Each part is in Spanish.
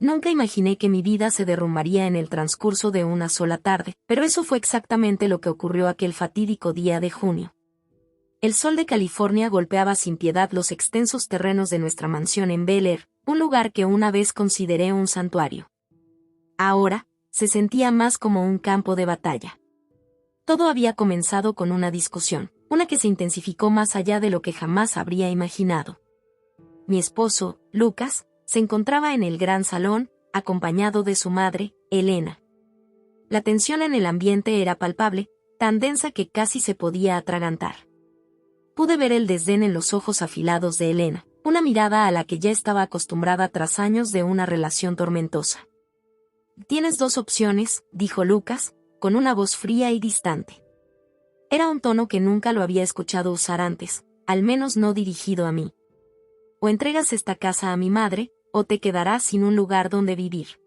Nunca imaginé que mi vida se derrumbaría en el transcurso de una sola tarde, pero eso fue exactamente lo que ocurrió aquel fatídico día de junio. El sol de California golpeaba sin piedad los extensos terrenos de nuestra mansión en Bel Air, un lugar que una vez consideré un santuario. Ahora, se sentía más como un campo de batalla. Todo había comenzado con una discusión, una que se intensificó más allá de lo que jamás habría imaginado. Mi esposo, Lucas, se encontraba en el gran salón, acompañado de su madre, Elena. La tensión en el ambiente era palpable, tan densa que casi se podía atragantar. Pude ver el desdén en los ojos afilados de Elena, una mirada a la que ya estaba acostumbrada tras años de una relación tormentosa. «Tienes dos opciones», dijo Lucas, con una voz fría y distante. Era un tono que nunca lo había escuchado usar antes, al menos no dirigido a mí. «O entregas esta casa a mi madre, o te quedarás sin un lugar donde vivir».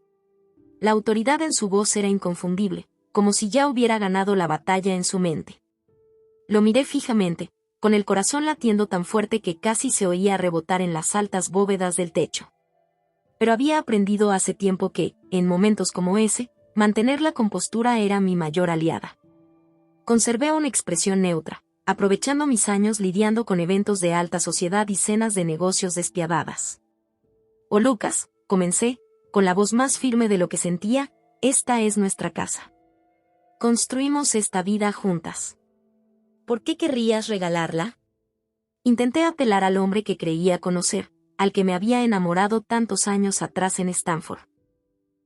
La autoridad en su voz era inconfundible, como si ya hubiera ganado la batalla en su mente. Lo miré fijamente, con el corazón latiendo tan fuerte que casi se oía rebotar en las altas bóvedas del techo. Pero había aprendido hace tiempo que, en momentos como ese, mantener la compostura era mi mayor aliada. Conservé una expresión neutra, aprovechando mis años lidiando con eventos de alta sociedad y cenas de negocios despiadadas. «Oh, Lucas», comencé, con la voz más firme de lo que sentía, «esta es nuestra casa. Construimos esta vida juntas. ¿Por qué querrías regalarla?». Intenté apelar al hombre que creía conocer, al que me había enamorado tantos años atrás en Stanford.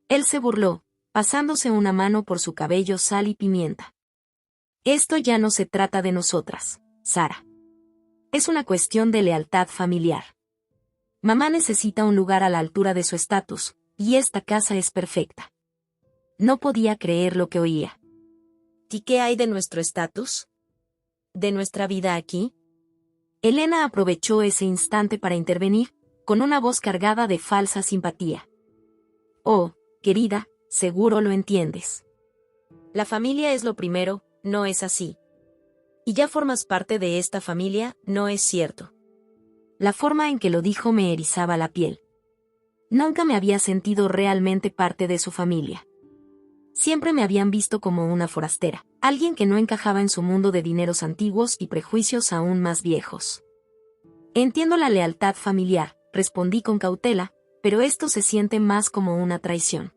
Él se burló, pasándose una mano por su cabello sal y pimienta. «Esto ya no se trata de nosotras, Sara. Es una cuestión de lealtad familiar. Mamá necesita un lugar a la altura de su estatus, y esta casa es perfecta». No podía creer lo que oía. «¿Y qué hay de nuestro estatus? ¿De nuestra vida aquí?». Elena aprovechó ese instante para intervenir, con una voz cargada de falsa simpatía. «Oh, querida, seguro lo entiendes. La familia es lo primero, ¿no es así? Y ya formas parte de esta familia, ¿no es cierto?». La forma en que lo dijo me erizaba la piel. Nunca me había sentido realmente parte de su familia. Siempre me habían visto como una forastera, alguien que no encajaba en su mundo de dineros antiguos y prejuicios aún más viejos. «Entiendo la lealtad familiar», respondí con cautela, «pero esto se siente más como una traición».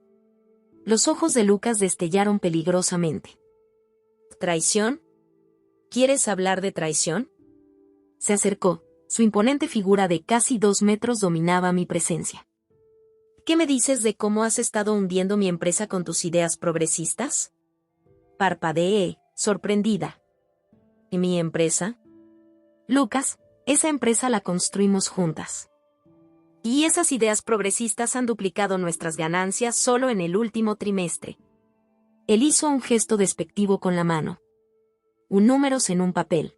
Los ojos de Lucas destellaron peligrosamente. «¿Traición? ¿Quieres hablar de traición?». Se acercó, su imponente figura de casi 2 metros dominaba mi presencia. «¿Qué me dices de cómo has estado hundiendo mi empresa con tus ideas progresistas?». Parpadeé, sorprendida. «¿Y mi empresa?». «Lucas, esa empresa la construimos juntas. Y esas ideas progresistas han duplicado nuestras ganancias solo en el último trimestre». Él hizo un gesto despectivo con la mano. «Un números en un papel».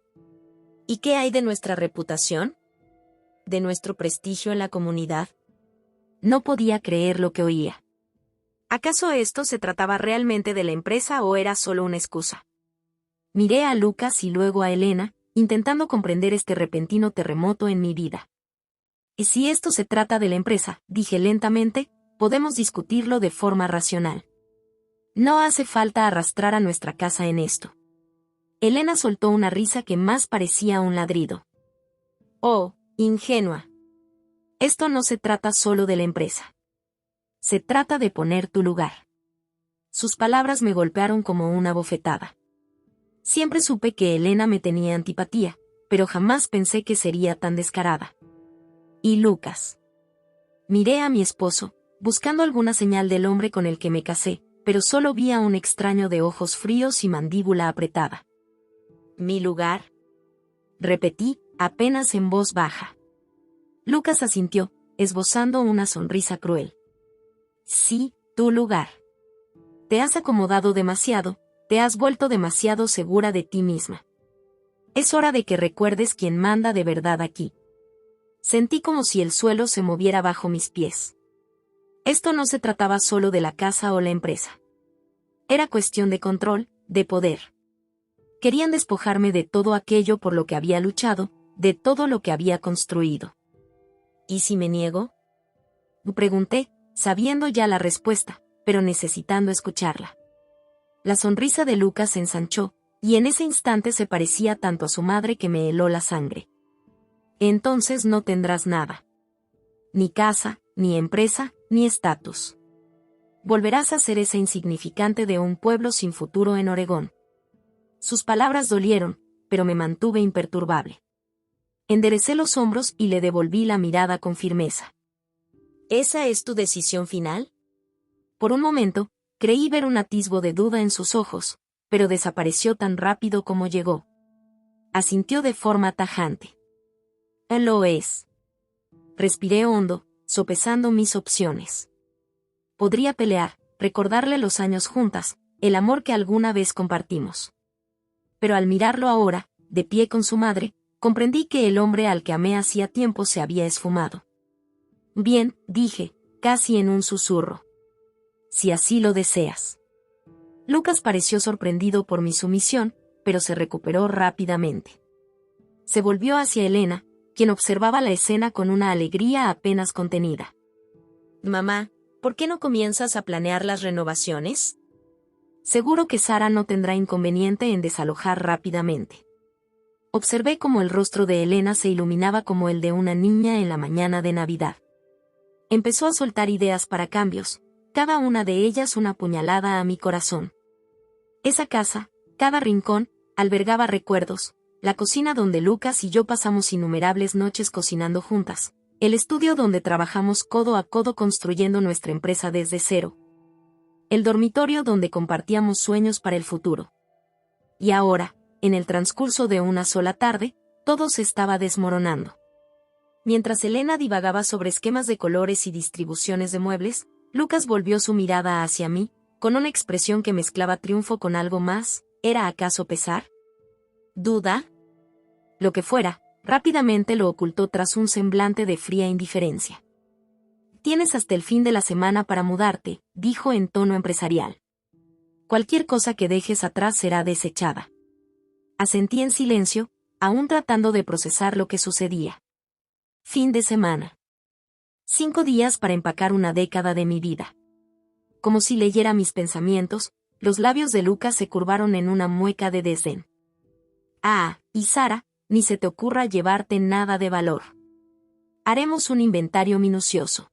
«¿Y qué hay de nuestra reputación? ¿De nuestro prestigio en la comunidad?». No podía creer lo que oía. ¿Acaso esto se trataba realmente de la empresa o era solo una excusa? Miré a Lucas y luego a Elena, intentando comprender este repentino terremoto en mi vida. «Y si esto se trata de la empresa», dije lentamente, «podemos discutirlo de forma racional. No hace falta arrastrar a nuestra casa en esto». Elena soltó una risa que más parecía un ladrido. «Oh, ingenua. Esto no se trata solo de la empresa. Se trata de poner tu lugar». Sus palabras me golpearon como una bofetada. Siempre supe que Elena me tenía antipatía, pero jamás pensé que sería tan descarada. «¿Y Lucas?». Miré a mi esposo, buscando alguna señal del hombre con el que me casé, pero solo vi a un extraño de ojos fríos y mandíbula apretada. «¿Mi lugar?», repetí, apenas en voz baja. Lucas asintió, esbozando una sonrisa cruel. «Sí, tu lugar. Te has acomodado demasiado, te has vuelto demasiado segura de ti misma. Es hora de que recuerdes quién manda de verdad aquí». Sentí como si el suelo se moviera bajo mis pies. Esto no se trataba solo de la casa o la empresa. Era cuestión de control, de poder. Querían despojarme de todo aquello por lo que había luchado, de todo lo que había construido. «¿Y si me niego?», pregunté, sabiendo ya la respuesta, pero necesitando escucharla. La sonrisa de Lucas se ensanchó, y en ese instante se parecía tanto a su madre que me heló la sangre. Entonces no tendrás nada. Ni casa, ni empresa, ni estatus. Volverás a ser esa insignificante de un pueblo sin futuro en Oregón. Sus palabras dolieron, pero me mantuve imperturbable. Enderecé los hombros y le devolví la mirada con firmeza. ¿Esa es tu decisión final? Por un momento, creí ver un atisbo de duda en sus ojos, pero desapareció tan rápido como llegó. Asintió de forma tajante. Lo es. Respiré hondo, sopesando mis opciones. Podría pelear, recordarle los años juntas, el amor que alguna vez compartimos. Pero al mirarlo ahora, de pie con su madre, comprendí que el hombre al que amé hacía tiempo se había esfumado. Bien, dije, casi en un susurro. Si así lo deseas. Lucas pareció sorprendido por mi sumisión, pero se recuperó rápidamente. Se volvió hacia Elena, quien observaba la escena con una alegría apenas contenida. Mamá, ¿por qué no comienzas a planear las renovaciones? Seguro que Sara no tendrá inconveniente en desalojar rápidamente. Observé cómo el rostro de Elena se iluminaba como el de una niña en la mañana de Navidad. Empezó a soltar ideas para cambios, cada una de ellas una puñalada a mi corazón. Esa casa, cada rincón, albergaba recuerdos, la cocina donde Lucas y yo pasamos innumerables noches cocinando juntas, el estudio donde trabajamos codo a codo construyendo nuestra empresa desde cero, el dormitorio donde compartíamos sueños para el futuro. Y ahora, en el transcurso de una sola tarde, todo se estaba desmoronando. Mientras Elena divagaba sobre esquemas de colores y distribuciones de muebles, Lucas volvió su mirada hacia mí, con una expresión que mezclaba triunfo con algo más. ¿Era acaso pesar? ¿Duda? Lo que fuera, rápidamente lo ocultó tras un semblante de fría indiferencia. Tienes hasta el fin de la semana para mudarte, dijo en tono empresarial. Cualquier cosa que dejes atrás será desechada. Asentí en silencio, aún tratando de procesar lo que sucedía. Fin de semana. 5 días para empacar una década de mi vida. Como si leyera mis pensamientos, los labios de Lucas se curvaron en una mueca de desdén. Ah, y Sara, ni se te ocurra llevarte nada de valor. Haremos un inventario minucioso.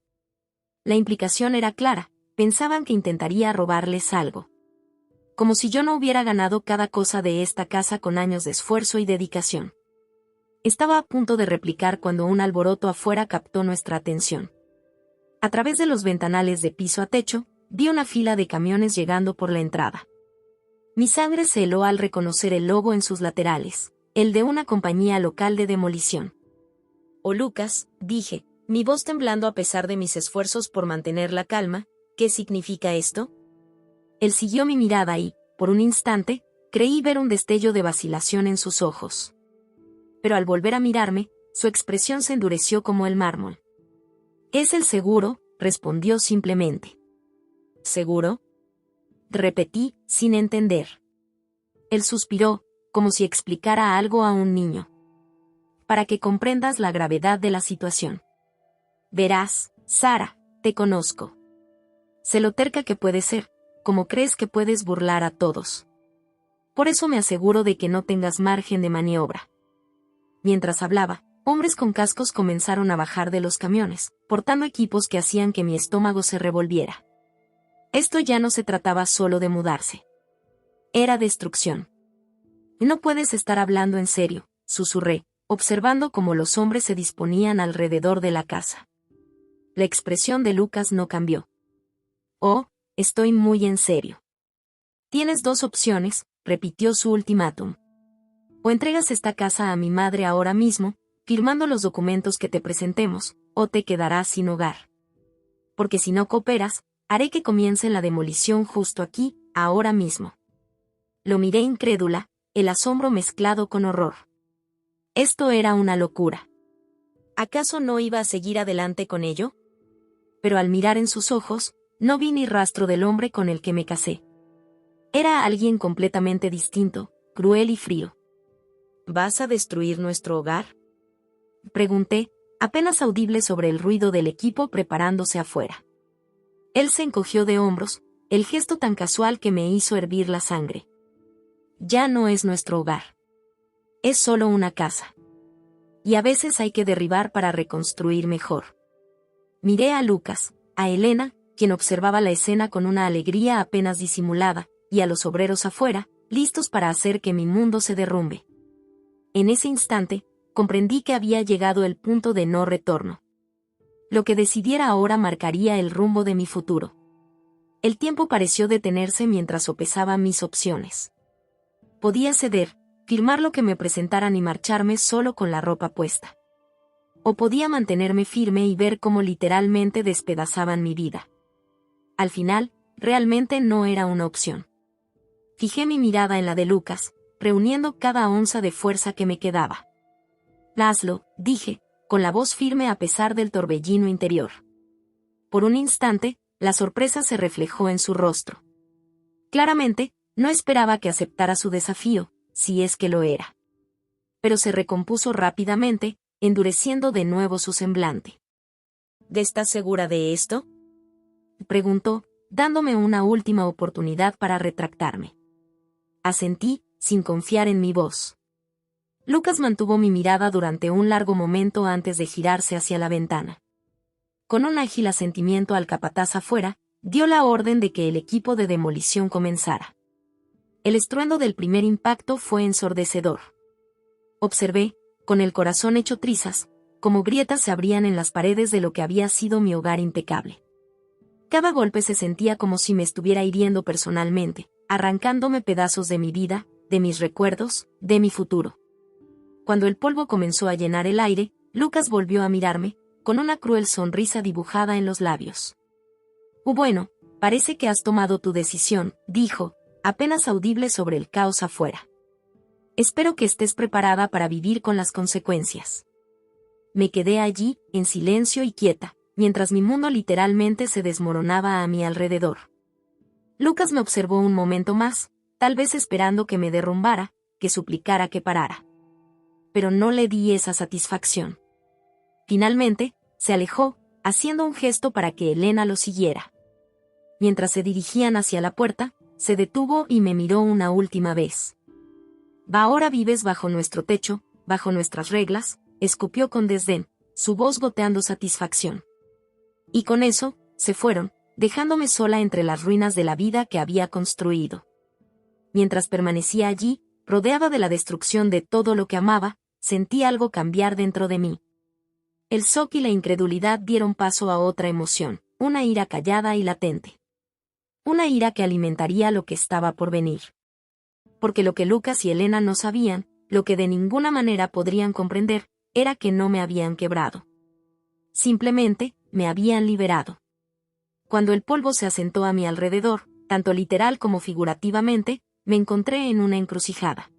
La implicación era clara, pensaban que intentaría robarles algo. Como si yo no hubiera ganado cada cosa de esta casa con años de esfuerzo y dedicación. Estaba a punto de replicar cuando un alboroto afuera captó nuestra atención. A través de los ventanales de piso a techo, vi una fila de camiones llegando por la entrada. Mi sangre se heló al reconocer el logo en sus laterales, el de una compañía local de demolición. «Oh Lucas», dije, mi voz temblando a pesar de mis esfuerzos por mantener la calma, «¿qué significa esto?» Él siguió mi mirada y, por un instante, creí ver un destello de vacilación en sus ojos. Pero al volver a mirarme, su expresión se endureció como el mármol. «Es el seguro», respondió simplemente. «¿Seguro?», repetí, sin entender. Él suspiró, como si explicara algo a un niño. «Para que comprendas la gravedad de la situación. Verás, Sara, te conozco. Sé lo terca que puedes ser, como crees que puedes burlar a todos. Por eso me aseguro de que no tengas margen de maniobra». Mientras hablaba, hombres con cascos comenzaron a bajar de los camiones, portando equipos que hacían que mi estómago se revolviera. Esto ya no se trataba solo de mudarse. Era destrucción. «No puedes estar hablando en serio», susurré, observando cómo los hombres se disponían alrededor de la casa. La expresión de Lucas no cambió. «Oh, estoy muy en serio. Tienes 2 opciones», repitió su ultimátum. «O entregas esta casa a mi madre ahora mismo, firmando los documentos que te presentemos, o te quedarás sin hogar. Porque si no cooperas, haré que comience la demolición justo aquí, ahora mismo». Lo miré incrédula, el asombro mezclado con horror. Esto era una locura. ¿Acaso no iba a seguir adelante con ello? Pero al mirar en sus ojos, no vi ni rastro del hombre con el que me casé. Era alguien completamente distinto, cruel y frío. «¿Vas a destruir nuestro hogar?», pregunté, apenas audible sobre el ruido del equipo preparándose afuera. Él se encogió de hombros, el gesto tan casual que me hizo hervir la sangre. Ya no es nuestro hogar. Es solo una casa. Y a veces hay que derribar para reconstruir mejor. Miré a Lucas, a Elena, quien observaba la escena con una alegría apenas disimulada, y a los obreros afuera, listos para hacer que mi mundo se derrumbe. En ese instante, comprendí que había llegado el punto de no retorno. Lo que decidiera ahora marcaría el rumbo de mi futuro. El tiempo pareció detenerse mientras sopesaba mis opciones. Podía ceder, firmar lo que me presentaran y marcharme solo con la ropa puesta. O podía mantenerme firme y ver cómo literalmente despedazaban mi vida. Al final, realmente no era una opción. Fijé mi mirada en la de Lucas, reuniendo cada onza de fuerza que me quedaba. Hazlo, dije, con la voz firme a pesar del torbellino interior. Por un instante, la sorpresa se reflejó en su rostro. Claramente, no esperaba que aceptara su desafío, si es que lo era. Pero se recompuso rápidamente, endureciendo de nuevo su semblante. ¿Estás segura de esto?, preguntó, dándome una última oportunidad para retractarme. Asentí, sin confiar en mi voz. Lucas mantuvo mi mirada durante un largo momento antes de girarse hacia la ventana. Con un ágil asentimiento al capataz afuera, dio la orden de que el equipo de demolición comenzara. El estruendo del primer impacto fue ensordecedor. Observé, con el corazón hecho trizas, cómo grietas se abrían en las paredes de lo que había sido mi hogar impecable. Cada golpe se sentía como si me estuviera hiriendo personalmente, arrancándome pedazos de mi vida, de mis recuerdos, de mi futuro. Cuando el polvo comenzó a llenar el aire, Lucas volvió a mirarme, con una cruel sonrisa dibujada en los labios. Bueno, parece que has tomado tu decisión, dijo, apenas audible sobre el caos afuera. Espero que estés preparada para vivir con las consecuencias. Me quedé allí, en silencio y quieta, mientras mi mundo literalmente se desmoronaba a mi alrededor. Lucas me observó un momento más, tal vez esperando que me derrumbara, que suplicara que parara. Pero no le di esa satisfacción. Finalmente, se alejó, haciendo un gesto para que Elena lo siguiera. Mientras se dirigían hacia la puerta, se detuvo y me miró una última vez. Ahora vives bajo nuestro techo, bajo nuestras reglas, escupió con desdén, su voz goteando satisfacción. Y con eso, se fueron, dejándome sola entre las ruinas de la vida que había construido. Mientras permanecía allí, rodeada de la destrucción de todo lo que amaba, sentí algo cambiar dentro de mí. El shock y la incredulidad dieron paso a otra emoción, una ira callada y latente. Una ira que alimentaría lo que estaba por venir. Porque lo que Lucas y Elena no sabían, lo que de ninguna manera podrían comprender, era que no me habían quebrado. Simplemente, me habían liberado. Cuando el polvo se asentó a mi alrededor, tanto literal como figurativamente, me encontré en una encrucijada.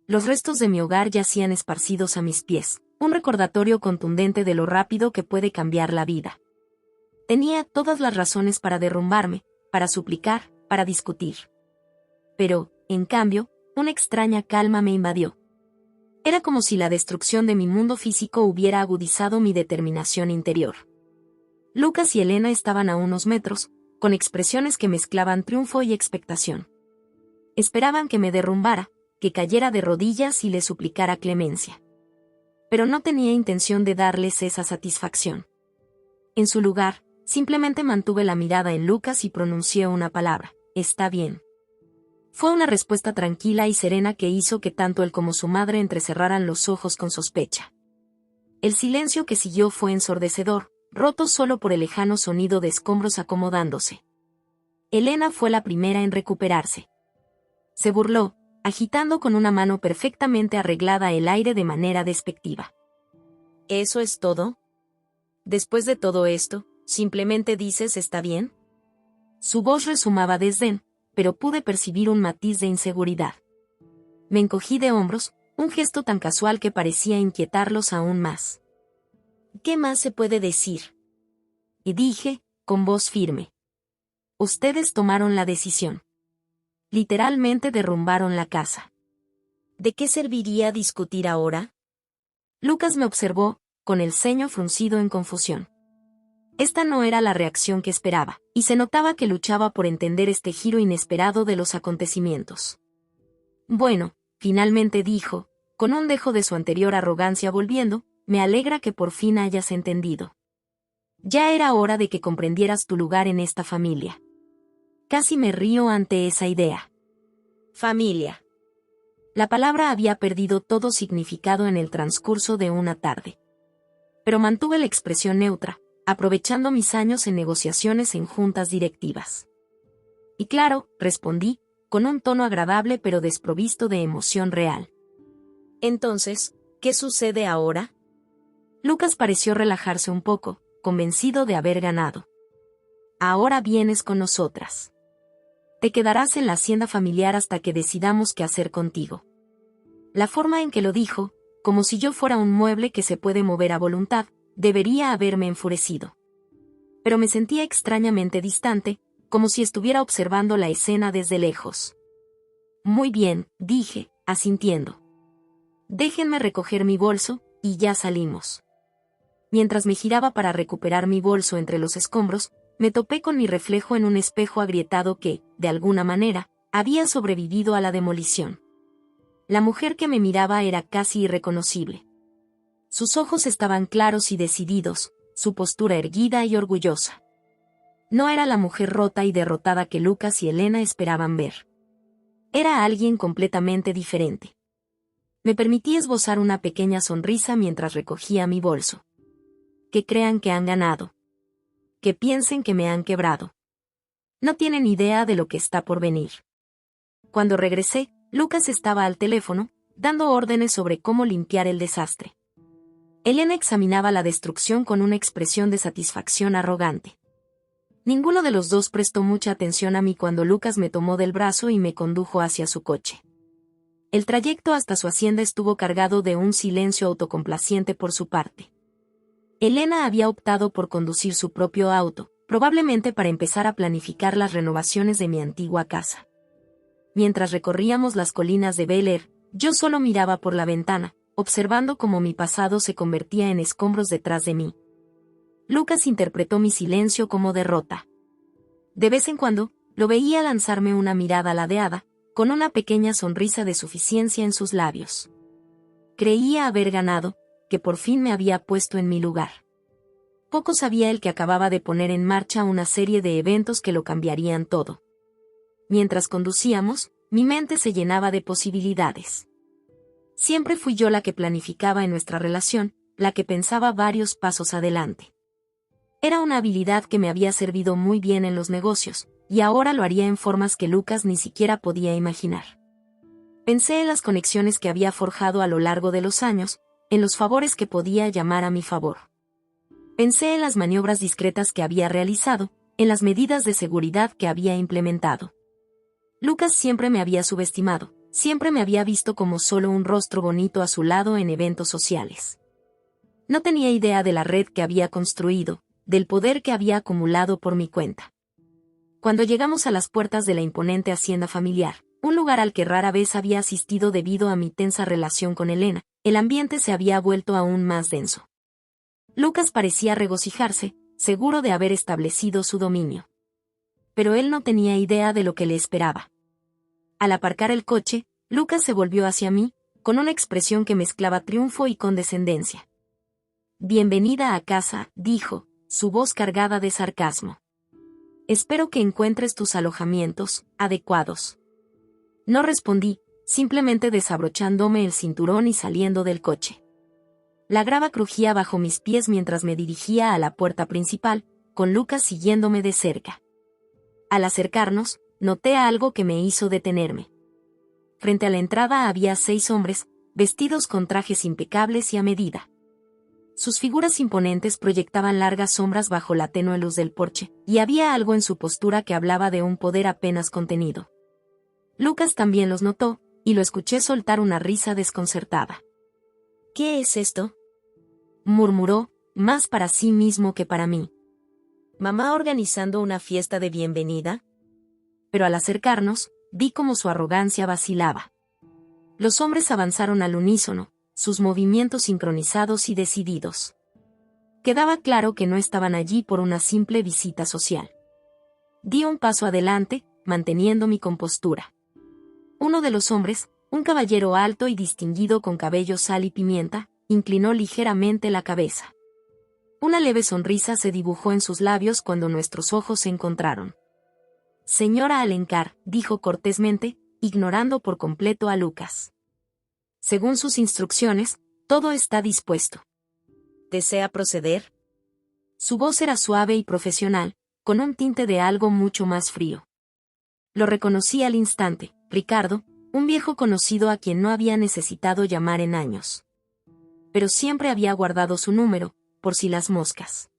Los restos de mi hogar yacían esparcidos a mis pies, un recordatorio contundente de lo rápido que puede cambiar la vida. Tenía todas las razones para derrumbarme, para suplicar, para discutir. Pero, en cambio, una extraña calma me invadió. Era como si la destrucción de mi mundo físico hubiera agudizado mi determinación interior. Lucas y Elena estaban a unos metros, con expresiones que mezclaban triunfo y expectación. Esperaban que me derrumbara, que cayera de rodillas y les suplicara clemencia. Pero no tenía intención de darles esa satisfacción. En su lugar, simplemente mantuve la mirada en Lucas y pronuncié una palabra: está bien. Fue una respuesta tranquila y serena que hizo que tanto él como su madre entrecerraran los ojos con sospecha. El silencio que siguió fue ensordecedor, roto solo por el lejano sonido de escombros acomodándose. Elena fue la primera en recuperarse. Se burló, agitando con una mano perfectamente arreglada el aire de manera despectiva. ¿Eso es todo? Después de todo esto, ¿simplemente dices está bien? Su voz resumaba desdén, pero pude percibir un matiz de inseguridad. Me encogí de hombros, un gesto tan casual que parecía inquietarlos aún más. ¿Qué más se puede decir? Y dije, con voz firme. Ustedes tomaron la decisión. Literalmente derrumbaron la casa. ¿De qué serviría discutir ahora? Lucas me observó, con el ceño fruncido en confusión. Esta no era la reacción que esperaba, y se notaba que luchaba por entender este giro inesperado de los acontecimientos. Bueno, finalmente dijo, con un dejo de su anterior arrogancia volviendo, me alegra que por fin hayas entendido. Ya era hora de que comprendieras tu lugar en esta familia. Casi me río ante esa idea. Familia. La palabra había perdido todo significado en el transcurso de una tarde. Pero mantuve la expresión neutra, aprovechando mis años en negociaciones en juntas directivas. Y claro, respondí, con un tono agradable pero desprovisto de emoción real. Entonces, ¿qué sucede ahora? Lucas pareció relajarse un poco, convencido de haber ganado. Ahora vienes con nosotras. Te quedarás en la hacienda familiar hasta que decidamos qué hacer contigo. La forma en que lo dijo, como si yo fuera un mueble que se puede mover a voluntad, debería haberme enfurecido. Pero me sentía extrañamente distante, como si estuviera observando la escena desde lejos. Muy bien, dije, asintiendo. Déjenme recoger mi bolso, y ya salimos. Mientras me giraba para recuperar mi bolso entre los escombros, me topé con mi reflejo en un espejo agrietado que, de alguna manera, había sobrevivido a la demolición. La mujer que me miraba era casi irreconocible. Sus ojos estaban claros y decididos, su postura erguida y orgullosa. No era la mujer rota y derrotada que Lucas y Elena esperaban ver. Era alguien completamente diferente. Me permití esbozar una pequeña sonrisa mientras recogía mi bolso. Que crean que han ganado. Que piensen que me han quebrado. No tienen idea de lo que está por venir. Cuando regresé, Lucas estaba al teléfono, dando órdenes sobre cómo limpiar el desastre. Elena examinaba la destrucción con una expresión de satisfacción arrogante. Ninguno de los dos prestó mucha atención a mí cuando Lucas me tomó del brazo y me condujo hacia su coche. El trayecto hasta su hacienda estuvo cargado de un silencio autocomplaciente por su parte. Elena había optado por conducir su propio auto, probablemente para empezar a planificar las renovaciones de mi antigua casa. Mientras recorríamos las colinas de Bel Air, yo solo miraba por la ventana, observando cómo mi pasado se convertía en escombros detrás de mí. Lucas interpretó mi silencio como derrota. De vez en cuando, lo veía lanzarme una mirada ladeada, con una pequeña sonrisa de suficiencia en sus labios. Creía haber ganado, que por fin me había puesto en mi lugar. Poco sabía él que acababa de poner en marcha una serie de eventos que lo cambiarían todo. Mientras conducíamos, mi mente se llenaba de posibilidades. Siempre fui yo la que planificaba en nuestra relación, la que pensaba varios pasos adelante. Era una habilidad que me había servido muy bien en los negocios, y ahora lo haría en formas que Lucas ni siquiera podía imaginar. Pensé en las conexiones que había forjado a lo largo de los años, en los favores que podía llamar a mi favor. Pensé en las maniobras discretas que había realizado, en las medidas de seguridad que había implementado. Lucas siempre me había subestimado, siempre me había visto como solo un rostro bonito a su lado en eventos sociales. No tenía idea de la red que había construido, del poder que había acumulado por mi cuenta. Cuando llegamos a las puertas de la imponente hacienda familiar, un lugar al que rara vez había asistido debido a mi tensa relación con Elena, el ambiente se había vuelto aún más denso. Lucas parecía regocijarse, seguro de haber establecido su dominio. Pero él no tenía idea de lo que le esperaba. Al aparcar el coche, Lucas se volvió hacia mí, con una expresión que mezclaba triunfo y condescendencia. «Bienvenida a casa», dijo, su voz cargada de sarcasmo. «Espero que encuentres tus alojamientos adecuados». No respondí, simplemente desabrochándome el cinturón y saliendo del coche. La grava crujía bajo mis pies mientras me dirigía a la puerta principal, con Lucas siguiéndome de cerca. Al acercarnos, noté algo que me hizo detenerme. Frente a la entrada había 6 hombres, vestidos con trajes impecables y a medida. Sus figuras imponentes proyectaban largas sombras bajo la tenue luz del porche, y había algo en su postura que hablaba de un poder apenas contenido. Lucas también los notó, y lo escuché soltar una risa desconcertada. «¿Qué es esto?», murmuró, más para sí mismo que para mí. «¿Mamá organizando una fiesta de bienvenida?». Pero al acercarnos, vi cómo su arrogancia vacilaba. Los hombres avanzaron al unísono, sus movimientos sincronizados y decididos. Quedaba claro que no estaban allí por una simple visita social. Di un paso adelante, manteniendo mi compostura. Uno de los hombres, un caballero alto y distinguido con cabello sal y pimienta, inclinó ligeramente la cabeza. Una leve sonrisa se dibujó en sus labios cuando nuestros ojos se encontraron. Señora Alencar, dijo cortésmente, ignorando por completo a Lucas. Según sus instrucciones, todo está dispuesto. ¿Desea proceder? Su voz era suave y profesional, con un tinte de algo mucho más frío. Lo reconocí al instante, Ricardo, un viejo conocido a quien no había necesitado llamar en años. Pero siempre había guardado su número, por si las moscas.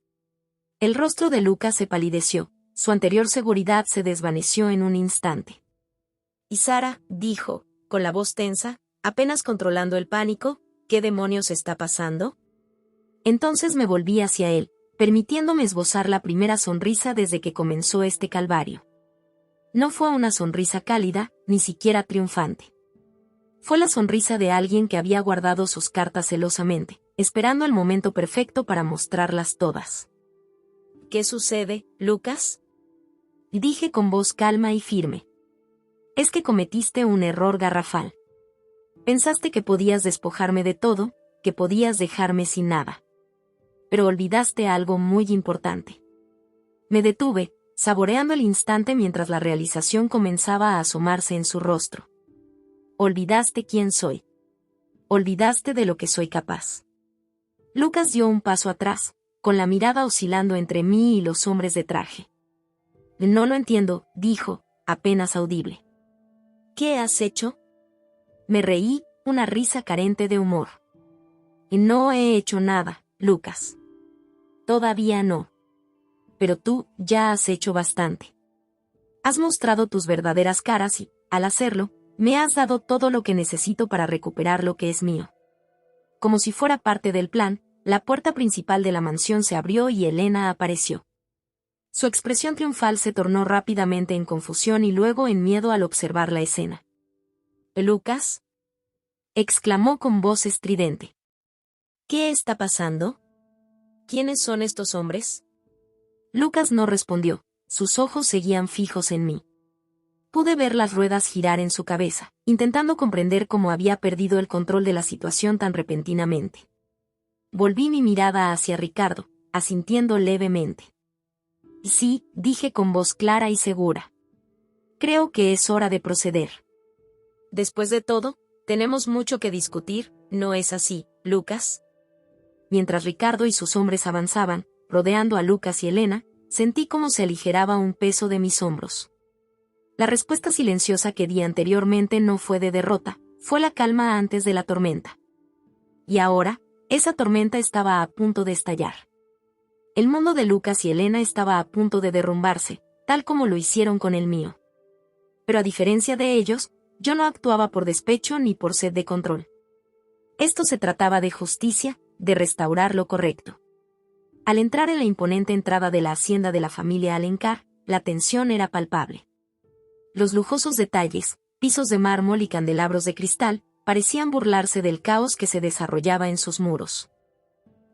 El rostro de Lucas se palideció, su anterior seguridad se desvaneció en un instante. Y Sara, dijo, con la voz tensa, apenas controlando el pánico, ¿qué demonios está pasando? Entonces me volví hacia él, permitiéndome esbozar la primera sonrisa desde que comenzó este calvario. No fue una sonrisa cálida, ni siquiera triunfante. Fue la sonrisa de alguien que había guardado sus cartas celosamente, esperando el momento perfecto para mostrarlas todas. ¿Qué sucede, Lucas? Dije con voz calma y firme. Es que cometiste un error garrafal. Pensaste que podías despojarme de todo, que podías dejarme sin nada. Pero olvidaste algo muy importante. Me detuve, saboreando el instante mientras la realización comenzaba a asomarse en su rostro. Olvidaste quién soy. Olvidaste de lo que soy capaz. Lucas dio un paso atrás, con la mirada oscilando entre mí y los hombres de traje. No lo entiendo, dijo, apenas audible. ¿Qué has hecho? Me reí, una risa carente de humor. No he hecho nada, Lucas. Todavía no. Pero tú ya has hecho bastante. Has mostrado tus verdaderas caras y, al hacerlo, me has dado todo lo que necesito para recuperar lo que es mío. Como si fuera parte del plan, la puerta principal de la mansión se abrió y Elena apareció. Su expresión triunfal se tornó rápidamente en confusión y luego en miedo al observar la escena. «¿Lucas?», exclamó con voz estridente. «¿Qué está pasando? ¿Quiénes son estos hombres?». Lucas no respondió, sus ojos seguían fijos en mí. Pude ver las ruedas girar en su cabeza, intentando comprender cómo había perdido el control de la situación tan repentinamente. Volví mi mirada hacia Ricardo, asintiendo levemente. «Sí», dije con voz clara y segura. «Creo que es hora de proceder». «Después de todo, tenemos mucho que discutir, ¿no es así, Lucas?». Mientras Ricardo y sus hombres avanzaban, rodeando a Lucas y Elena, sentí cómo se aligeraba un peso de mis hombros. La respuesta silenciosa que di anteriormente no fue de derrota, fue la calma antes de la tormenta. Y ahora, esa tormenta estaba a punto de estallar. El mundo de Lucas y Elena estaba a punto de derrumbarse, tal como lo hicieron con el mío. Pero a diferencia de ellos, yo no actuaba por despecho ni por sed de control. Esto se trataba de justicia, de restaurar lo correcto. Al entrar en la imponente entrada de la hacienda de la familia Alencar, la tensión era palpable. Los lujosos detalles, pisos de mármol y candelabros de cristal, parecían burlarse del caos que se desarrollaba en sus muros.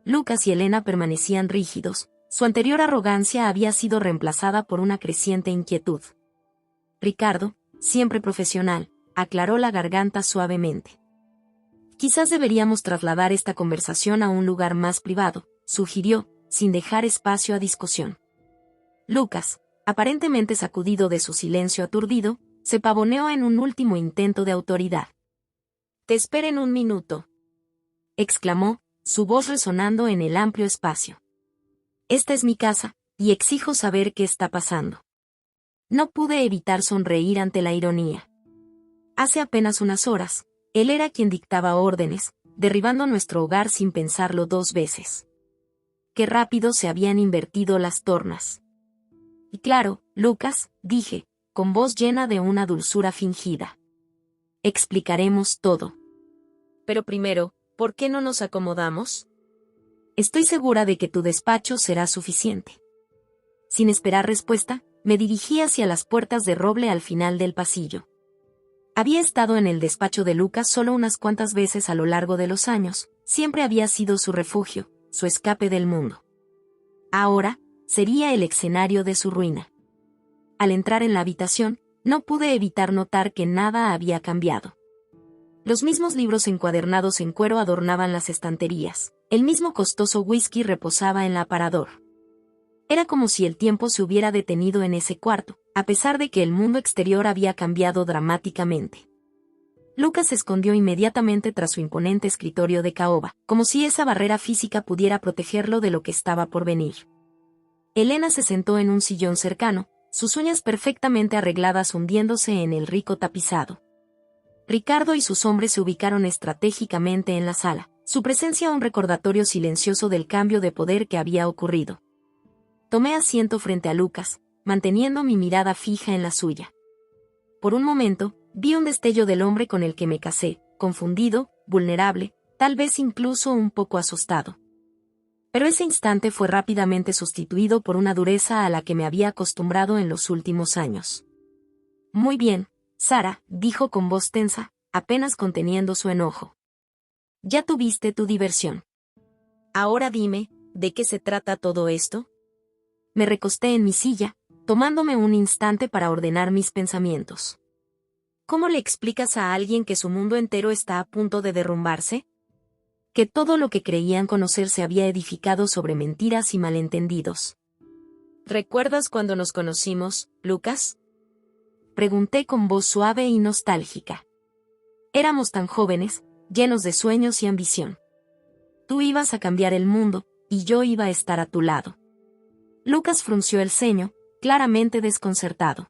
Lucas y Elena permanecían rígidos, su anterior arrogancia había sido reemplazada por una creciente inquietud. Ricardo, siempre profesional, aclaró la garganta suavemente. «Quizás deberíamos trasladar esta conversación a un lugar más privado», sugirió, sin dejar espacio a discusión. Lucas, aparentemente sacudido de su silencio aturdido, se pavoneó en un último intento de autoridad. «Te esperen un minuto», exclamó, su voz resonando en el amplio espacio. «Esta es mi casa, y exijo saber qué está pasando». No pude evitar sonreír ante la ironía. Hace apenas unas horas, él era quien dictaba órdenes, derribando nuestro hogar sin pensarlo dos veces. Qué rápido se habían invertido las tornas. «Y claro, Lucas», dije, con voz llena de una dulzura fingida. «Explicaremos todo. Pero primero, ¿por qué no nos acomodamos? Estoy segura de que tu despacho será suficiente». Sin esperar respuesta, me dirigí hacia las puertas de roble al final del pasillo. Había estado en el despacho de Lucas solo unas cuantas veces a lo largo de los años, siempre había sido su refugio, su escape del mundo. Ahora, sería el escenario de su ruina. Al entrar en la habitación, no pude evitar notar que nada había cambiado. Los mismos libros encuadernados en cuero adornaban las estanterías. El mismo costoso whisky reposaba en el aparador. Era como si el tiempo se hubiera detenido en ese cuarto, a pesar de que el mundo exterior había cambiado dramáticamente. Lucas se escondió inmediatamente tras su imponente escritorio de caoba, como si esa barrera física pudiera protegerlo de lo que estaba por venir. Elena se sentó en un sillón cercano, sus uñas perfectamente arregladas hundiéndose en el rico tapizado. Ricardo y sus hombres se ubicaron estratégicamente en la sala, su presencia un recordatorio silencioso del cambio de poder que había ocurrido. Tomé asiento frente a Lucas, manteniendo mi mirada fija en la suya. Por un momento, vi un destello del hombre con el que me casé, confundido, vulnerable, tal vez incluso un poco asustado. Pero ese instante fue rápidamente sustituido por una dureza a la que me había acostumbrado en los últimos años. Muy bien, Sara, dijo con voz tensa, apenas conteniendo su enojo. Ya tuviste tu diversión. Ahora dime, ¿de qué se trata todo esto? Me recosté en mi silla, tomándome un instante para ordenar mis pensamientos. ¿Cómo le explicas a alguien que su mundo entero está a punto de derrumbarse? Que todo lo que creían conocer se había edificado sobre mentiras y malentendidos. ¿Recuerdas cuando nos conocimos, Lucas? Pregunté con voz suave y nostálgica. Éramos tan jóvenes, llenos de sueños y ambición. Tú ibas a cambiar el mundo, y yo iba a estar a tu lado. Lucas frunció el ceño, claramente desconcertado.